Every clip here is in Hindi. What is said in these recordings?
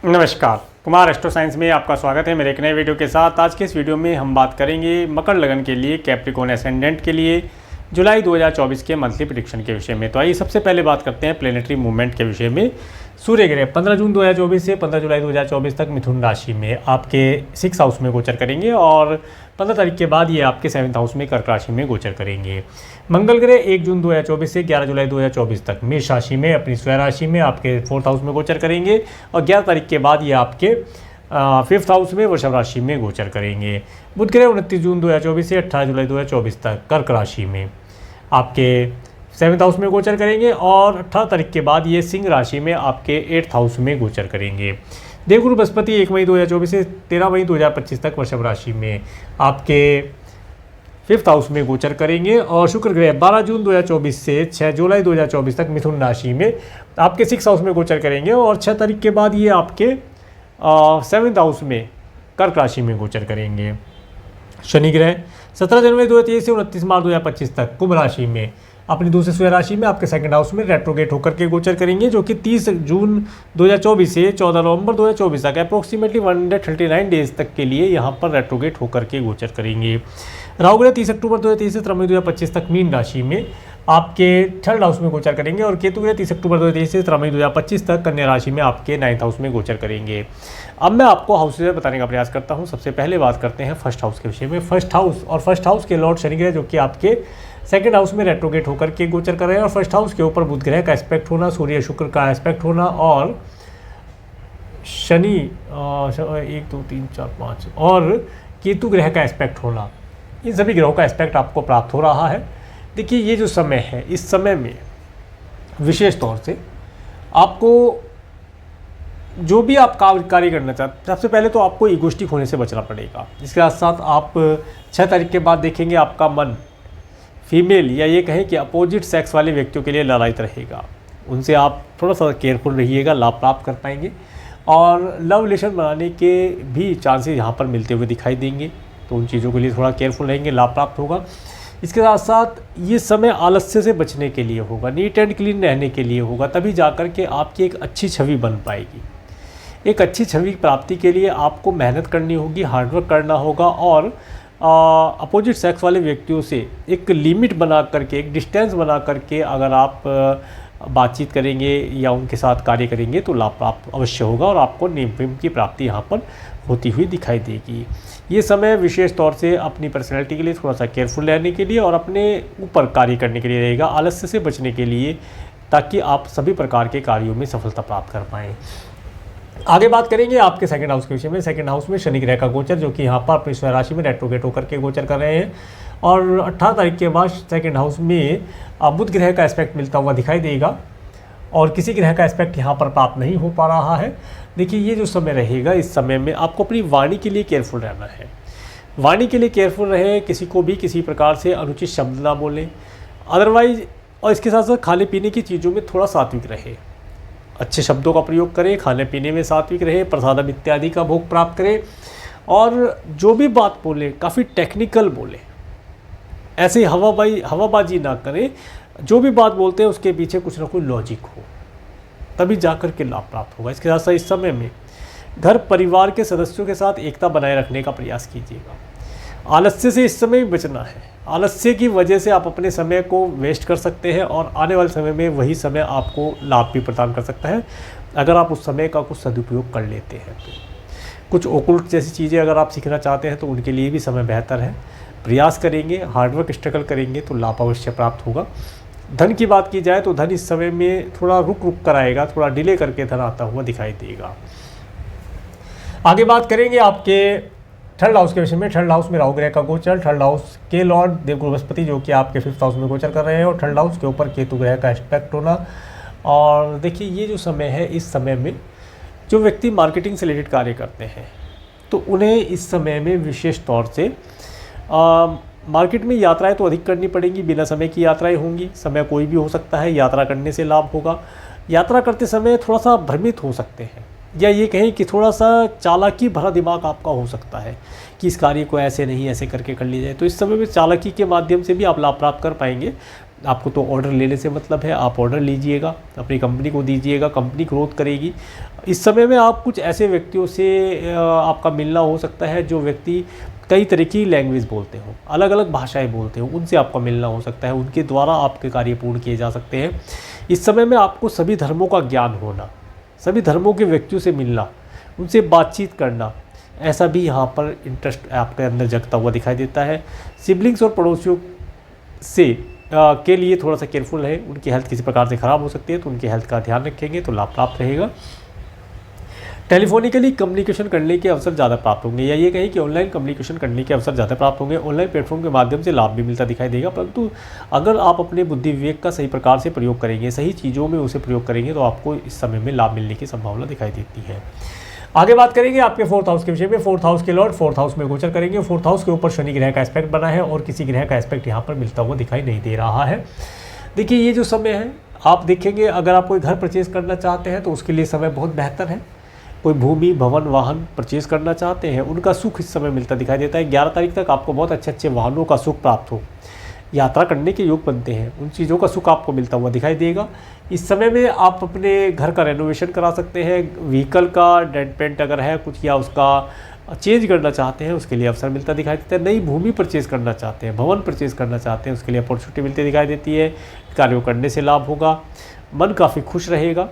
नमस्कार, कुमार एस्ट्रो साइंस में आपका स्वागत है मेरे एक नए वीडियो के साथ। आज के इस वीडियो में हम बात करेंगे मकर लगन के लिए कैप्रिकॉर्न एसेंडेंट के लिए जुलाई 2024 के मंथली प्रेडिक्शन के विषय में। तो आइए सबसे पहले बात करते हैं प्लेनेटरी मूवमेंट के विषय में। सूर्य ग्रह 15 जून 2024 से 15 जुलाई 2024 तक मिथुन राशि में आपके 6th हाउस में गोचर करेंगे और 15 तारीख के बाद ये आपके 7th हाउस में कर्क राशि में गोचर करेंगे। मंगल ग्रह 1 जून 2024 से 11 जुलाई 2024 तक मेष राशि में अपनी स्वयं राशि में आपके 4th हाउस में गोचर करेंगे और 11 तारीख के बाद ये आपके 5th हाउस में वृषभ राशि में गोचर करेंगे। बुध ग्रह 29 जून 2024 से 18 जुलाई 2024 तक कर्क राशि में आपके 7th हाउस में गोचर करेंगे और 18 तारीख के बाद ये सिंह राशि में आपके 8th हाउस में गोचर करेंगे। देवगुरु बृहस्पति 1 मई 2024 से 13 मई 2025 तक वृषभ राशि में आपके 5th हाउस में गोचर करेंगे और शुक्र ग्रह 12 जून 2024 से 6 जुलाई 2024 तक मिथुन राशि में आपके 6th हाउस में गोचर करेंगे और 6 तारीख के बाद ये आपके 7th हाउस में कर्क राशि में गोचर करेंगे। शनि ग्रह 17 जनवरी 2023 से 29 मार्च 2025 तक कुंभ राशि में अपनी दूसरी स्वयं राशि में आपके 2nd हाउस में रेट्रोगेट होकर के गोचर करेंगे, जो कि 30 जून 2024 से 14 नवंबर 2024 तक अप्रोक्सीमेटली 139 डेज तक के लिए यहाँ पर रेट्रोगेट होकर के गोचर करेंगे। राहु ग्रह 30 अक्टूबर 2023 से 13 मई 2025 तक मीन राशि में आपके 3rd हाउस में गोचर करेंगे और केतु ग्रह 30 अक्टूबर 2023 से 13 मई 2025 तक कन्या राशि में आपके 9th हाउस में गोचर करेंगे। अब मैं आपको हाउसेज बताने का प्रयास करता हूं। सबसे पहले बात करते हैं फर्स्ट हाउस के विषय में। फर्स्ट हाउस के लॉर्ड शनि ग्रह जो कि आपके 2nd हाउस में रेट्रोगेट होकर के गोचर कर रहे हैं और फर्स्ट हाउस के ऊपर बुध ग्रह का एस्पेक्ट होना, सूर्य शुक्र का एस्पेक्ट होना और शनि 1 2 3 4 5 और केतु ग्रह का एस्पेक्ट होना, इन सभी ग्रहों का एस्पेक्ट आपको प्राप्त हो रहा है। देखिए ये जो समय है, इस समय में विशेष तौर से आपको जो भी आप कार्य करना चाहते हैं, सबसे पहले तो आपको इगोइस्टिक होने से बचना पड़ेगा। इसके साथ साथ आप 6 तारीख के बाद देखेंगे आपका मन फीमेल या ये कहें कि अपोजिट सेक्स वाले व्यक्तियों के लिए ललायित रहेगा। उनसे आप थोड़ा सा केयरफुल रहिएगा, लाभ प्राप्त कर पाएंगे और लव रिलेशन बनाने के भी चांसेस यहाँ पर मिलते हुए दिखाई देंगे, तो उन चीज़ों के लिए थोड़ा केयरफुल रहेंगे, लाभ प्राप्त होगा। इसके साथ साथ ये समय आलस्य से बचने के लिए होगा, नीट एंड क्लीन रहने के लिए होगा, तभी जाकर के आपकी एक अच्छी छवि बन पाएगी। एक अच्छी छवि प्राप्ति के लिए आपको मेहनत करनी होगी, हार्डवर्क करना होगा और अपोजिट सेक्स वाले व्यक्तियों से एक लिमिट बना करके, एक डिस्टेंस बना करके अगर आप बातचीत करेंगे या उनके साथ कार्य करेंगे तो लाभ प्राप्त अवश्य होगा और आपको नेम की प्राप्ति यहाँ पर होती हुई दिखाई देगी। ये समय विशेष तौर से अपनी पर्सनैलिटी के लिए थोड़ा सा केयरफुल रहने के लिए और अपने ऊपर कार्य करने के लिए रहेगा, आलस्य से बचने के लिए, ताकि आप सभी प्रकार के कार्यों में सफलता प्राप्त कर पाएँ। आगे बात करेंगे आपके 2nd हाउस के विषय में। 2nd हाउस में शनि ग्रह का गोचर जो कि यहाँ पर अपनी स्वयं राशि में रेट्रोगेट होकर के गोचर कर रहे हैं और 18 तारीख के बाद 2nd हाउस में बुध ग्रह का एस्पेक्ट मिलता हुआ दिखाई देगा और किसी ग्रह का एस्पेक्ट यहाँ पर प्राप्त नहीं हो पा रहा है। देखिए ये जो समय रहेगा, इस समय में आपको अपनी वाणी के लिए केयरफुल रहना है। वाणी के लिए केयरफुल रहे, किसी को भी किसी प्रकार से अनुचित शब्द ना बोलें, अदरवाइज और इसके साथ साथ खाने पीने की चीज़ों में थोड़ा सात्विक रहे, अच्छे शब्दों का प्रयोग करें, खाने पीने में सात्विक रहे, प्रसादम इत्यादि का भोग प्राप्त करें और जो भी बात बोले काफ़ी टेक्निकल बोले, ऐसे हवाबाजी ना करें। जो भी बात बोलते हैं उसके पीछे कुछ ना कुछ लॉजिक हो, तभी जाकर के लाभ प्राप्त होगा। इसके साथ साथ इस समय में घर परिवार के सदस्यों के साथ एकता बनाए रखने का प्रयास कीजिएगा। आलस्य से इस समय बचना है, आलस्य की वजह से आप अपने समय को वेस्ट कर सकते हैं और आने वाले समय में वही समय आपको लाभ भी प्रदान कर सकता है अगर आप उस समय का कुछ सदुपयोग कर लेते हैं। तो कुछ ओकुल्ट जैसी चीज़ें अगर आप सीखना चाहते हैं तो उनके लिए भी समय बेहतर है। प्रयास करेंगे, हार्डवर्क स्ट्रगल करेंगे तो लाभ अवश्य प्राप्त होगा। धन की बात की जाए तो धन इस समय में थोड़ा रुक कर आएगा, थोड़ा डिले करके धन आता हुआ दिखाई देगा। आगे बात करेंगे आपके 3rd हाउस के विषय में। 3rd हाउस में राहु ग्रह का गोचर, 3rd हाउस के लॉर्ड देवगुरु बृहस्पति जो कि आपके 5th हाउस में गोचर कर रहे हैं और 3rd हाउस के ऊपर केतु ग्रह का एस्पेक्ट होना। और देखिए ये जो समय है, इस समय में जो व्यक्ति मार्केटिंग से रिलेटेड कार्य करते हैं तो उन्हें इस समय में विशेष तौर से मार्केट में यात्राएं तो अधिक करनी पड़ेंगी, बिना समय की यात्राएं होंगी। समय कोई भी हो सकता है, यात्रा करने से लाभ होगा। यात्रा करते समय थोड़ा सा भ्रमित हो सकते हैं या ये कहें कि थोड़ा सा चालाकी भरा दिमाग आपका हो सकता है कि इस कार्य को ऐसे नहीं ऐसे करके कर लिया जाए, तो इस समय में चालाकी के माध्यम से भी आप लाभ प्राप्त कर पाएंगे। आपको तो ऑर्डर लेने से मतलब है, आप ऑर्डर लीजिएगा, अपनी कंपनी को दीजिएगा, कंपनी ग्रोथ करेगी। इस समय में आप कुछ ऐसे व्यक्तियों से आपका मिलना हो सकता है जो व्यक्ति कई तरह की लैंग्वेज बोलते हो, अलग अलग भाषाएं बोलते हो, उनसे आपका मिलना हो सकता है, उनके द्वारा आपके कार्य पूर्ण किए जा सकते हैं। इस समय में आपको सभी धर्मों का ज्ञान होना, सभी धर्मों के व्यक्तियों से मिलना, उनसे बातचीत करना, ऐसा भी यहाँ पर इंटरेस्ट आपके अंदर जगता हुआ दिखाई देता है। सिबलिंग्स और पड़ोसियों से के लिए थोड़ा सा केयरफुल है, उनकी हेल्थ किसी प्रकार से ख़राब हो सकती है, तो उनकी हेल्थ का ध्यान रखेंगे तो लाभ प्राप्त रहेगा। टेलीफोनिकली कम्युनिकेशन करने के अवसर ज़्यादा प्राप्त होंगे, या ये कहें कि ऑनलाइन कम्युनिकेशन करने के अवसर ज़्यादा प्राप्त होंगे। ऑनलाइन प्लेटफॉर्म के माध्यम से लाभ भी मिलता दिखाई देगा, परंतु अगर आप अपने बुद्धि विवेक का सही प्रकार से प्रयोग करेंगे, सही चीज़ों में उसे प्रयोग करेंगे, तो आपको इस समय में लाभ मिलने की संभावना दिखाई देती है। आगे बात करेंगे आपके 4th हाउस के विषय में। 4th हाउस के लॉर्ड 4th हाउस में गोचर करेंगे। 4th हाउस के ऊपर शनि ग्रह का एस्पेक्ट बना है और किसी ग्रह का एस्पेक्ट यहाँ पर मिलता हुआ दिखाई नहीं दे रहा है। देखिए, ये जो समय है, आप देखेंगे अगर आप कोई घर परचेज़ करना चाहते हैं तो उसके लिए समय बहुत बेहतर है। कोई भूमि, भवन, वाहन परचेज़ करना चाहते हैं, उनका सुख इस समय मिलता दिखाई देता है। 11 तारीख तक आपको बहुत अच्छे अच्छे वाहनों का सुख प्राप्त हो, यात्रा करने के योग बनते हैं, उन चीज़ों का सुख आपको मिलता हुआ दिखाई देगा। इस समय में आप अपने घर का रेनोवेशन करा सकते हैं, व्हीकल का डेंट पेंट अगर है कुछ, या उसका चेंज करना चाहते हैं, उसके लिए अवसर मिलता दिखाई देता है। नई भूमि परचेज़ करना चाहते हैं, भवन परचेज़ करना चाहते हैं, उसके लिए अपॉर्चुनिटी मिलती दिखाई देती है। कार्यों करने से लाभ होगा, मन काफ़ी खुश रहेगा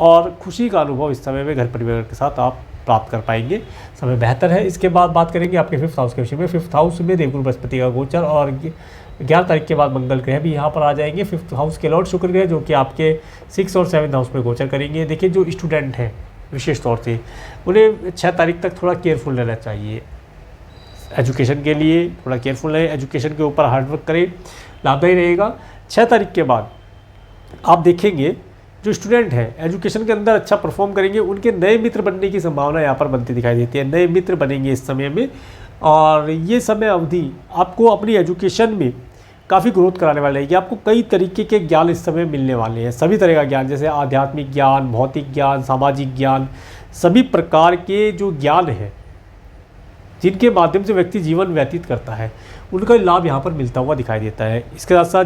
और खुशी का अनुभव इस समय में घर परिवार के साथ आप प्राप्त कर पाएंगे, समय बेहतर है। इसके बाद बात करेंगे आपके 5th हाउस के विषय में। 5th हाउस में देवगुरु बृहस्पति का गोचर और 11 तारीख के बाद मंगल ग्रह भी यहाँ पर आ जाएंगे। 5th हाउस के लॉर्ड शुक्र ग्रह जो कि आपके 6th और 7th हाउस में गोचर करेंगे। देखिए, जो स्टूडेंट हैं विशेष तौर से, उन्हें 6 तारीख तक थोड़ा केयरफुल रहना चाहिए। एजुकेशन के लिए थोड़ा केयरफुल रहे, एजुकेशन के ऊपर हार्डवर्क करें, लाभदायी रहेगा। 6 तारीख के बाद आप देखेंगे जो स्टूडेंट हैं एजुकेशन के अंदर अच्छा परफॉर्म करेंगे, उनके नए मित्र बनने की संभावना यहाँ पर बनती दिखाई देती है। नए मित्र बनेंगे इस समय में, और ये समय अवधि आपको अपनी एजुकेशन में काफ़ी ग्रोथ कराने वाले है। आपको कई तरीके के ज्ञान इस समय मिलने वाले हैं, सभी तरह का ज्ञान, जैसे आध्यात्मिक ज्ञान, भौतिक ज्ञान, सामाजिक ज्ञान, सभी प्रकार के जो ज्ञान है जिनके माध्यम से व्यक्ति जीवन व्यतीत करता है, उनका लाभ यहाँ पर मिलता हुआ दिखाई देता है। इसके साथ साथ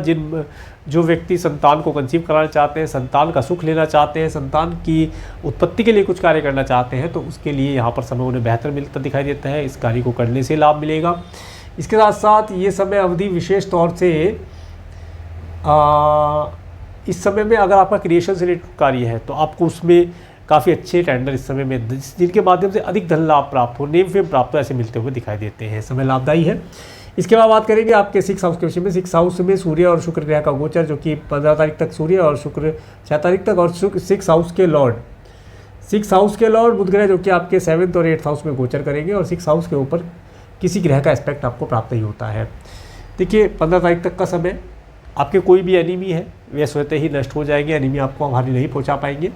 जो व्यक्ति संतान को कंसीव कराना चाहते हैं, संतान का सुख लेना चाहते हैं, संतान की उत्पत्ति के लिए कुछ कार्य करना चाहते हैं, तो उसके लिए यहाँ पर समय उन्हें बेहतर मिलता दिखाई देता है। इस कार्य को करने से लाभ मिलेगा। इसके साथ साथ ये समय अवधि विशेष तौर से इस समय में अगर आपका क्रिएशन से रिलेटेड कार्य है तो आपको उसमें काफ़ी अच्छे टेंडर इस समय में, जिनके माध्यम से अधिक धन लाभ प्राप्त हो, नेम फेम प्राप्त हो, ऐसे मिलते हुए दिखाई देते हैं। समय लाभदायी है। इसके बाद बात करेंगे आपके 6th हाउस के विषय में। 6th हाउस में सूर्य और शुक्र ग्रह का गोचर, जो कि 15 तारीख तक सूर्य और शुक्र 6 तारीख तक, और 6th हाउस के लॉर्ड बुध ग्रह जो कि आपके 7th और 8th हाउस में गोचर करेंगे, और 6th हाउस के ऊपर किसी ग्रह का एस्पेक्ट आपको प्राप्त ही होता है। देखिए, 15 तारीख तक का समय, आपके कोई भी एनिमी है वे स्वतः ही नष्ट हो जाएंगे, एनिमी आपको हानि नहीं पहुंचा पाएंगे।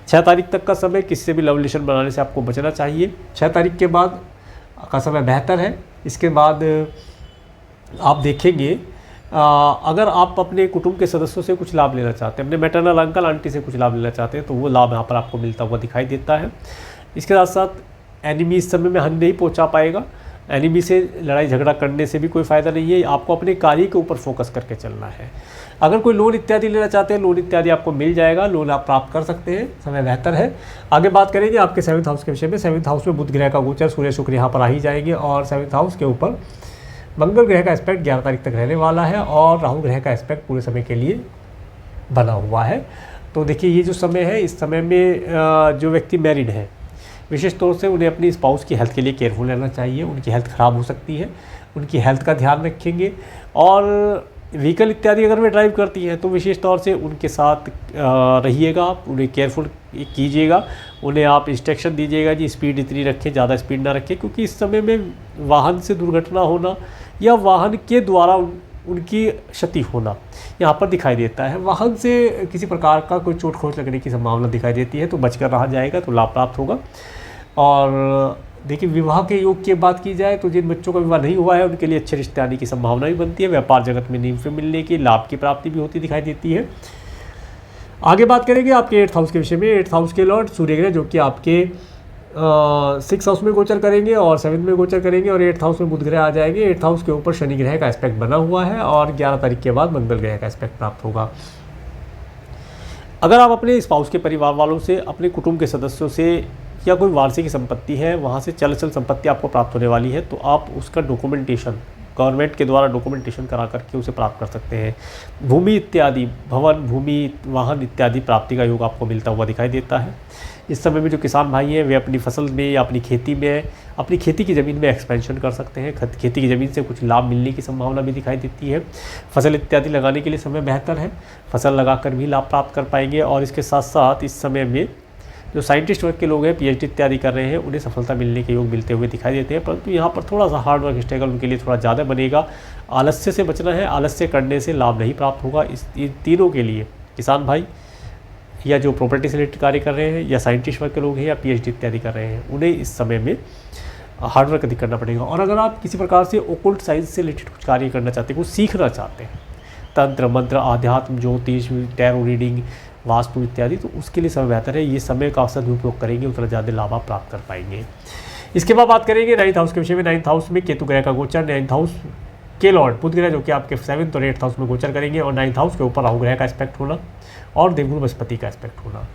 6 तारीख तक का समय किसी से भी लव रिलेशन बनाने से आपको बचना चाहिए। 6 तारीख के बाद का समय बेहतर है। इसके बाद आप देखेंगे अगर आप अपने कुटुंब के सदस्यों से कुछ लाभ लेना चाहते हैं, अपने मैटरनल अंकल आंटी से कुछ लाभ लेना चाहते हैं, तो वो लाभ यहाँ पर आपको मिलता हुआ दिखाई देता है। इसके साथ साथ एनिमी इस समय में हानि नहीं पहुँचा पाएगा। एनिमी से लड़ाई झगड़ा करने से भी कोई फ़ायदा नहीं है। आपको अपने कार्य के ऊपर फोकस करके चलना है। अगर कोई लोन इत्यादि लेना चाहते हैं, लोन इत्यादि आपको मिल जाएगा, लोन आप प्राप्त कर सकते हैं, समय बेहतर है। आगे बात करेंगे आपके 7th हाउस के विषय में। 7th हाउस में बुध ग्रह का गोचर, सूर्य शुक्र यहाँ पर आ ही जाएंगे, और 7th हाउस के ऊपर मंगल ग्रह का एस्पेक्ट 11 तारीख तक रहने वाला है, और राहु ग्रह का एस्पेक्ट पूरे समय के लिए बना हुआ है। तो देखिए, ये जो समय है, इस समय में जो व्यक्ति मैरिड है विशेष तौर से उन्हें अपनी स्पाउस की हेल्थ के लिए केयरफुल रहना चाहिए। उनकी हेल्थ ख़राब हो सकती है, उनकी हेल्थ का ध्यान रखेंगे। और व्हीकल इत्यादि अगर वे ड्राइव करती हैं तो विशेष तौर से उनके साथ रहिएगा, आप उन्हें केयरफुल कीजिएगा, उन्हें आप इंस्ट्रक्शन दीजिएगा जी स्पीड इतनी रखें, ज़्यादा स्पीड ना रखें, क्योंकि इस समय में वाहन से दुर्घटना होना या वाहन के द्वारा उनकी क्षति होना यहाँ पर दिखाई देता है। वाहन से किसी प्रकार का कोई चोट खोट लगने की संभावना दिखाई देती है, तो बचकर रहा जाएगा तो लाभ प्राप्त होगा। और देखिए, विवाह के योग की बात की जाए तो जिन बच्चों का विवाह नहीं हुआ है उनके लिए अच्छे रिश्ते आने की संभावना भी बनती है। व्यापार जगत में नींव पे मिलने की, लाभ की प्राप्ति भी होती दिखाई देती है। आगे बात करेंगे आपके 8th हाउस के विषय में। 8th हाउस के लॉर्ड सूर्य ग्रह जो कि आपके 6 हाउस में गोचर करेंगे और 7 में गोचर करेंगे और 8th हाउस में बुध ग्रह आ जाएंगे। 8th हाउस के ऊपर शनि ग्रह का एस्पेक्ट बना हुआ है और 11 तारीख के बाद मंगल ग्रह का एस्पेक्ट प्राप्त होगा। अगर आप अपने स्पाउस के परिवार वालों से, अपने कुटुंब के सदस्यों से या कोई वार्षिक संपत्ति है वहाँ से चल संपत्ति आपको प्राप्त होने वाली है, तो आप उसका डॉक्यूमेंटेशन गवर्नमेंट के द्वारा डॉक्यूमेंटेशन करा करके उसे प्राप्त कर सकते हैं। भूमि इत्यादि, भवन, भूमि, वाहन इत्यादि प्राप्ति का योग आपको मिलता हुआ दिखाई देता है। इस समय में जो किसान भाई हैं वे अपनी फसल में या अपनी खेती में, अपनी खेती की ज़मीन में एक्सपेंशन कर सकते हैं। खेती की ज़मीन से कुछ लाभ मिलने की संभावना भी दिखाई देती है। फसल इत्यादि लगाने के लिए समय बेहतर है, फसल लगाकर भी लाभ प्राप्त कर पाएंगे। और इसके साथ साथ इस समय में जो साइंटिस्ट वर्ग के लोग हैं, PhD इत्यादि कर रहे हैं, उन्हें सफलता मिलने के योग मिलते हुए दिखाई देते हैं। परंतु यहाँ पर थोड़ा सा हार्ड वर्क स्ट्रगल उनके लिए थोड़ा ज़्यादा बनेगा। आलस्य से बचना है, आलस्य करने से लाभ नहीं प्राप्त होगा। इन तीनों के लिए, किसान भाई या जो प्रॉपर्टी से रिलेटेड कार्य कर रहे हैं या साइंटिस्ट वर्ग के लोग हैं या PhD इत्यादि कर रहे हैं, उन्हें इस समय में हार्डवर्क अधिक करना पड़ेगा। और अगर आप किसी प्रकार से ओकल्ट साइंस से रिलेटेड कुछ कार्य करना चाहते हैं, कुछ सीखना चाहते हैं, तंत्र मंत्र, आध्यात्म, ज्योतिष, टैरो रीडिंग, वास्तु इत्यादि, तो उसके लिए समय बेहतर है। ये समय का सदुपयोग करेंगे उतना ज़्यादा लाभ आप प्राप्त कर पाएंगे। इसके बाद बात करेंगे 9th हाउस के विषय में। 9th हाउस में केतु ग्रह का गोचर, 9th हाउस के लॉर्ड बुध ग्रह जो कि आपके 7th और 8th हाउस में गोचर करेंगे और 9th हाउस के ऊपर राहु ग्रह का एस्पेक्ट होना और देवगुरु बृहस्पति का एस्पेक्ट होना।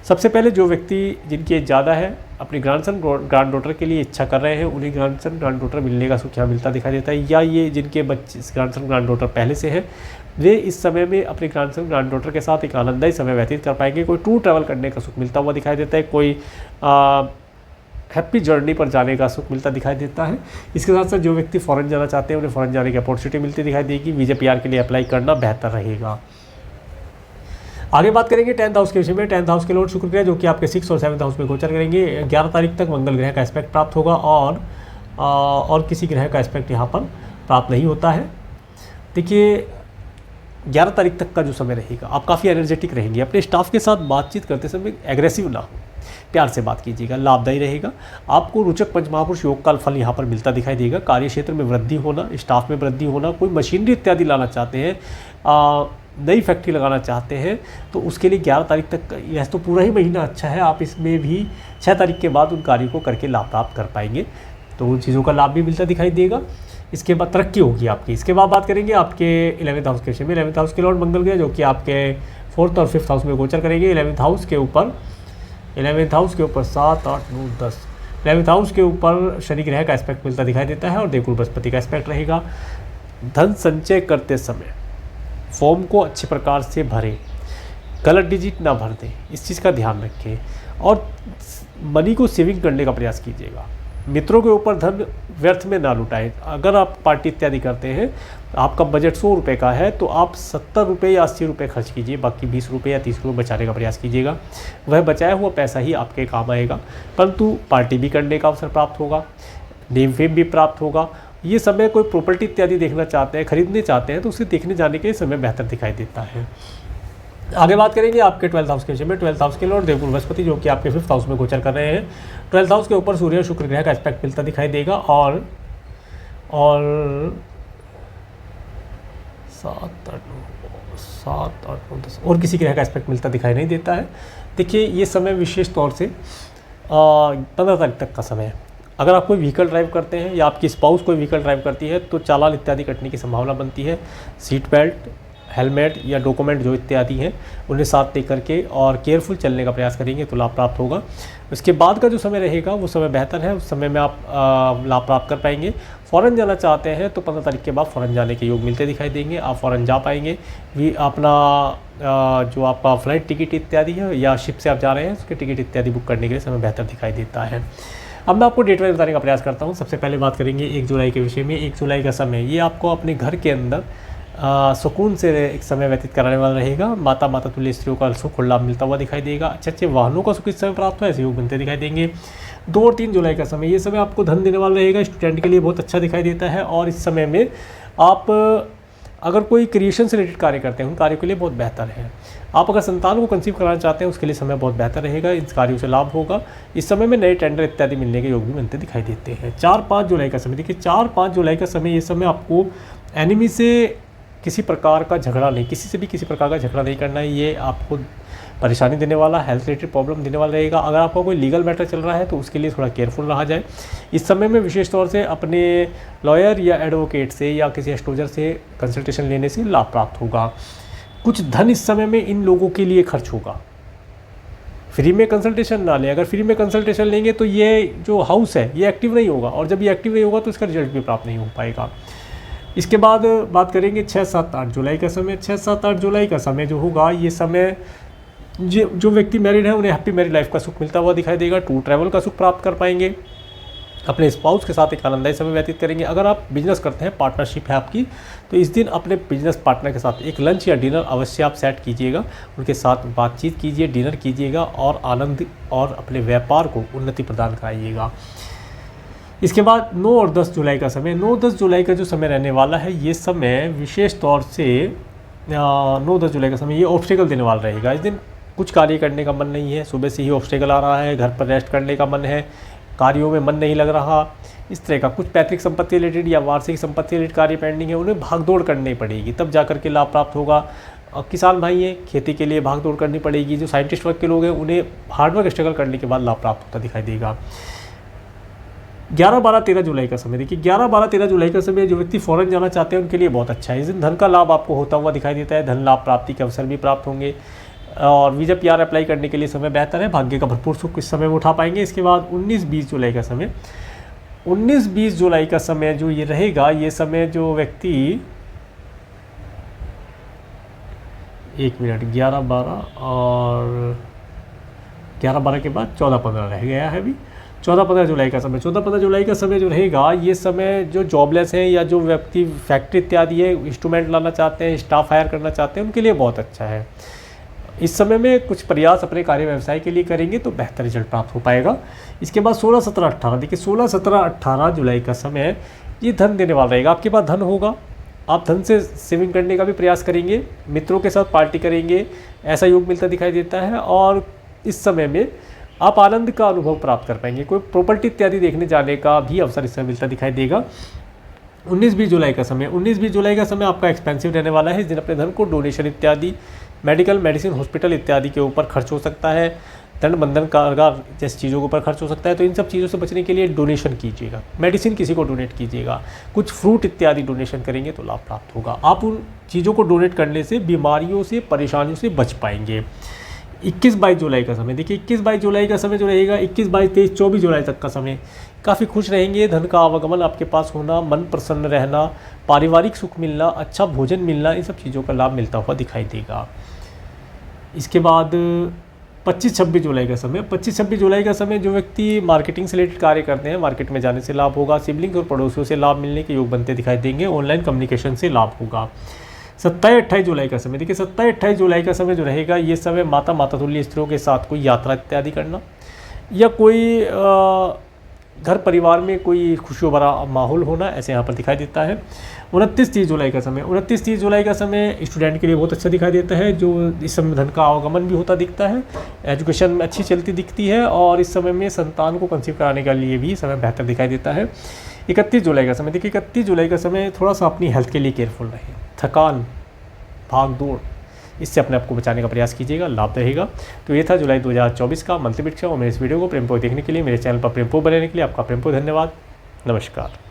सबसे पहले जो व्यक्ति जिनकी एज ज़्यादा है, अपनी ग्रैंडसन ग्रैंड डॉटर के लिए इच्छा कर रहे हैं, उन्हें ग्रैंडसन ग्रैंड डॉटर मिलने का सुख यहाँ मिलता दिखाई देता है। या ये जिनके बच्चे ग्रैंडसन ग्रैंड डॉटर पहले से हैं, वे इस समय में अपने ग्रैंडसन ग्रैंड डॉटर के साथ एक आनंददायी समय व्यतीत कर पाएंगे। कोई टूर ट्रैवल करने का सुख मिलता हुआ दिखाई देता है, कोई हैप्पी जर्नी पर जाने का सुख मिलता दिखाई देता है। इसके साथ साथ जो व्यक्ति फॉरेन जाना चाहते हैं, उन्हें फॉरेन जाने की अपॉर्चुनिटी मिलती दिखाई देगी। वीजा PR के लिए अप्लाई करना बेहतर रहेगा। आगे बात करेंगे 10th हाउस के विषय में। 10th हाउस के लॉर्ड शुक्र ग्रह जो कि आपके 6th और 7th हाउस में गोचर करेंगे। 11 तारीख तक मंगल ग्रह का एस्पेक्ट प्राप्त होगा और किसी ग्रह का एस्पेक्ट यहाँ पर प्राप्त नहीं होता है। देखिए 11 तारीख तक का जो समय रहेगा, आप काफ़ी एनर्जेटिक रहेंगे। अपने स्टाफ के साथ बातचीत करते समय एग्रेसिव ना हो, प्यार से बात कीजिएगा, लाभदायी रहेगा। आपको रोचक पंचमहापुरुष योग का फल यहाँ पर मिलता दिखाई देगा। कार्य क्षेत्र में वृद्धि होना, स्टाफ में वृद्धि होना, कोई मशीनरी इत्यादि लाना चाहते हैं, नई फैक्ट्री लगाना चाहते हैं, तो उसके लिए 11 तारीख तक, यह तो पूरा ही महीना अच्छा है। आप इसमें भी 6 तारीख के बाद उन कार्यों को करके लाभ प्राप्त कर पाएंगे, तो उन चीज़ों का लाभ भी मिलता दिखाई देगा। इसके बाद तरक्की होगी आपकी। इसके बाद बात करेंगे आपके 11th हाउस के विषय में। 11th हाउस के लॉर्ड मंगल ग्रह जो कि आपके 4th और 5th हाउस में गोचर करेंगे। 11th हाउस के ऊपर 7, 8, 9, 10 11th हाउस के ऊपर शनि ग्रह का एस्पेक्ट मिलता दिखाई देता है और देवगुरु बृहस्पति का एस्पेक्ट रहेगा। धन संचय करते समय फॉर्म को अच्छे प्रकार से भरें, गलत डिजिट ना भर दें, इस चीज़ का ध्यान रखें और मनी को सेविंग करने का प्रयास कीजिएगा। मित्रों के ऊपर धन व्यर्थ में ना लुटाएं। अगर आप पार्टी इत्यादि करते हैं, आपका बजट 100 रुपये का है, तो आप 70 रुपये या 80 रुपये खर्च कीजिए, बाकी 20 रुपये या 30 रुपये बचाने का प्रयास कीजिएगा। वह बचाया हुआ पैसा ही आपके काम आएगा। परंतु पार्टी भी करने का अवसर प्राप्त होगा, नेम फेम भी प्राप्त होगा। ये समय कोई प्रॉपर्टी इत्यादि देखना चाहते हैं, खरीदने चाहते हैं, तो उसे देखने जाने के समय बेहतर दिखाई देता है। आगे बात करेंगे आपके 12th हाउस के विषय में। 12th हाउस के लॉर्ड देवगुरु बृहस्पति जो कि आपके 5th हाउस में गोचर कर रहे हैं। 12th हाउस के ऊपर सूर्य और शुक्र ग्रह का एस्पेक्ट मिलता दिखाई देगा और 7, 8, 9, 10 और किसी ग्रह का एस्पेक्ट मिलता दिखाई नहीं देता है। देखिए ये समय विशेष तौर से 15 तारीख तक का समय है। अगर आप कोई व्हीकल ड्राइव करते हैं या आपकी स्पाउस कोई व्हीकल ड्राइव करती है, तो चालान इत्यादि कटने की संभावना बनती है। सीट बेल्ट, हेलमेट या डॉक्यूमेंट जो इत्यादि हैं उन्हें साथ लेकर के और केयरफुल चलने का प्रयास करेंगे तो लाभ प्राप्त होगा। उसके बाद का जो समय रहेगा वो समय बेहतर है, उस समय में आप लाभ प्राप्त कर पाएंगे। फ़ॉरेन जाना चाहते हैं तो 15 तारीख के बाद फ़ॉरेन जाने के योग मिलते दिखाई देंगे, आप फ़ॉरेन जा पाएंगे। भी अपना जो आपका फ़्लाइट टिकट इत्यादि है या शिप से आप जा रहे हैं उसके टिकट इत्यादि बुक करने के लिए समय बेहतर दिखाई देता है। अब मैं आपको डेट वाइज बताने का प्रयास करता हूँ। सबसे पहले बात करेंगे 1 जुलाई के विषय में। 1 जुलाई का समय ये आपको अपने घर के अंदर सुकून से एक समय व्यतीत कराने वाला रहेगा। माता तुल्य स्त्रियों का सुख और लाभ मिलता हुआ दिखाई देगा। अच्छे वाहनों का सुख इस समय प्राप्त हो, ऐसे योग बनते दिखाई देंगे। 2 और 3 जुलाई का समय, ये समय आपको धन देने वाला रहेगा, स्टूडेंट के लिए बहुत अच्छा दिखाई देता है। और इस समय में आप अगर कोई क्रिएशन से रिलेटेड कार्य करते हैं उन कार्यों के लिए बहुत बेहतर है। आप अगर संतान को कंसीव कराना चाहते हैं उसके लिए समय बहुत बेहतर रहेगा, इन कार्यों से लाभ होगा। इस समय में नए टेंडर इत्यादि मिलने के योग भी बनते दिखाई देते हैं। 4-5 जुलाई का समय, देखिए 4-5 जुलाई का समय, ये समय आपको एनिमी से किसी प्रकार का झगड़ा नहीं, किसी से भी किसी प्रकार का झगड़ा नहीं करना है। ये आपको परेशानी देने वाला, हेल्थ रिलेटेड प्रॉब्लम देने वाला रहेगा। अगर आपका कोई लीगल मैटर चल रहा है तो उसके लिए थोड़ा केयरफुल रहा जाए। इस समय में विशेष तौर से अपने लॉयर या एडवोकेट से या किसी एस्ट्रोलॉजर से कंसल्टेशन लेने से लाभ प्राप्त होगा। कुछ धन इस समय में इन लोगों के लिए खर्च होगा। फ्री में कंसल्टेशन ना लें। अगर फ्री में कंसल्टेशन लेंगे तो ये जो हाउस है ये एक्टिव नहीं होगा, और जब ये एक्टिव नहीं होगा तो इसका रिजल्ट भी प्राप्त नहीं हो पाएगा। इसके बाद बात करेंगे 6, 7, 8 जुलाई का समय। 6, 7, 8 जुलाई का समय जो होगा, ये समय जो व्यक्ति मैरिड है उन्हें हैप्पी मैरिड लाइफ का सुख मिलता हुआ दिखाई देगा। टूर ट्रैवल का सुख प्राप्त कर पाएंगे। अपने स्पाउस के साथ एक आनंददायी समय व्यतीत करेंगे। अगर आप बिजनेस करते हैं, पार्टनरशिप है आपकी, तो इस दिन अपने बिजनेस पार्टनर के साथ एक लंच या डिनर अवश्य आप सेट कीजिएगा। उनके साथ बातचीत कीजिए, डिनर कीजिएगा और आनंद और अपने व्यापार को उन्नति प्रदान कराइएगा। इसके बाद 9 और 10 जुलाई का समय। 9, 10 जुलाई का जो समय रहने वाला है, ये समय विशेष तौर से 9, 10 जुलाई का समय ये ऑब्स्टेकल देने वाला रहेगा। इस दिन कुछ कार्य करने का मन नहीं है, सुबह से ही ऑब्स्टेकल आ रहा है, घर पर रेस्ट करने का मन है, कार्यों में मन नहीं लग रहा, इस तरह का कुछ पैतृक संपत्ति रिलेटेड या वार्षिक संपत्ति रिलेटेड कार्य पेंडिंग है, उन्हें भागदौड़ करनी पड़ेगी, तब जाकर के लाभ प्राप्त होगा। किसान भाई हैं, खेती के लिए भागदौड़ करनी पड़ेगी। जो साइंटिस्ट वर्ग के लोग हैं उन्हें हार्डवर्क स्ट्रगल करने के बाद लाभ प्राप्त होता दिखाई देगा। 11, 12, 13 जुलाई का समय देखिए। 11, 12, 13 जुलाई का समय जो व्यक्ति फॉरेन जाना चाहते हैं उनके लिए बहुत अच्छा है। इस दिन धन का लाभ आपको होता हुआ दिखाई देता है। धन लाभ प्राप्ति के अवसर भी प्राप्त होंगे और वीज़ा PR अप्लाई करने के लिए समय बेहतर है। भाग्य का भरपूर सुख इस समय में उठा पाएंगे। इसके बाद 19, 20 जुलाई का समय। 19, 20 जुलाई का समय जो ये रहेगा, ये समय जो व्यक्ति 1 मिनट 11, 12 और 11, 12 के बाद 14, 15 रह गया है अभी। 14, 15 जुलाई का समय। 14, 15 जुलाई का समय जो रहेगा, ये समय जो जॉबलेस हैं या जो व्यक्ति फैक्ट्री इत्यादि है, इंस्ट्रूमेंट लाना चाहते हैं, स्टाफ हायर करना चाहते हैं, उनके लिए बहुत अच्छा है। इस समय में कुछ प्रयास अपने कार्य व्यवसाय के लिए करेंगे तो बेहतर रिजल्ट प्राप्त हो पाएगा। इसके बाद 16, 17, 18 देखिए। 16, 17, 18 जुलाई का समय ये धन देने वाला रहेगा। आपके पास धन होगा, आप धन से सेविंग करने का भी प्रयास करेंगे, मित्रों के साथ पार्टी करेंगे, ऐसा योग मिलता दिखाई देता है। और इस समय में आप आनंद का अनुभव प्राप्त कर पाएंगे। कोई प्रॉपर्टी इत्यादि देखने जाने का भी अवसर इस समय मिलता दिखाई देगा। 19, 20 जुलाई का समय। 19, 20 जुलाई का समय आपका एक्सपेंसिव रहने वाला है। इस दिन अपने धन को डोनेशन इत्यादि, मेडिकल, मेडिसिन, हॉस्पिटल इत्यादि के ऊपर खर्च हो सकता है। दंड बंधन कारगर जैसी चीज़ों के ऊपर खर्च हो सकता है। तो इन सब चीज़ों से बचने के लिए डोनेशन कीजिएगा। मेडिसिन किसी को डोनेट कीजिएगा, कुछ फ्रूट इत्यादि डोनेशन करेंगे तो लाभ प्राप्त होगा। आप उन चीज़ों को डोनेट करने से बीमारियों से, परेशानियों से बच पाएंगे। 21, 22 जुलाई का समय देखिए। 21, 22 जुलाई का समय जो रहेगा, 21, 22, 23, 24 जुलाई तक का समय काफ़ी खुश रहेंगे। धन का आवागमन आपके पास होना, मन प्रसन्न रहना, पारिवारिक सुख मिलना, अच्छा भोजन मिलना, इन सब चीज़ों का लाभ मिलता हुआ दिखाई देगा। इसके बाद 25, 26 जुलाई का समय। 25, 26 जुलाई का समय जो व्यक्ति मार्केटिंग से रिलेटेड कार्य करते हैं, मार्केट में जाने से लाभ होगा। सिबलिंग्स और पड़ोसियों से लाभ मिलने के योग बनते दिखाई देंगे। ऑनलाइन कम्युनिकेशन से लाभ होगा। 27, 28 जुलाई का समय देखिए। 27, 28 जुलाई का समय जो रहेगा, ये समय माता तुल्य स्त्रियों के साथ कोई यात्रा इत्यादि करना या कोई घर परिवार में कोई खुशियों भरा माहौल होना, ऐसे यहाँ पर दिखाई देता है। 29, 30 जुलाई का समय। 29, 30 जुलाई का समय स्टूडेंट के लिए बहुत अच्छा दिखाई देता है। जो इस समय धन का आवागमन भी होता दिखता है, एजुकेशन में अच्छी चलती दिखती है और इस समय में संतान को कंसीव कराने के लिए भी समय बेहतर दिखाई देता है। 31 जुलाई का समय देखिए। 31 जुलाई का समय थोड़ा सा अपनी हेल्थ के लिए केयरफुल रहें। थकान, भाग दौड़, इससे अपने आप को बचाने का प्रयास कीजिएगा, लाभ रहेगा। तो ये था जुलाई 2024 का मंथली प्रेडिक्शन। और मेरे इस वीडियो को प्रेमपूर्वक देखने के लिए, मेरे चैनल पर प्रेमपूर्वक बने रहने के लिए आपका प्रेमपूर्वक धन्यवाद। नमस्कार।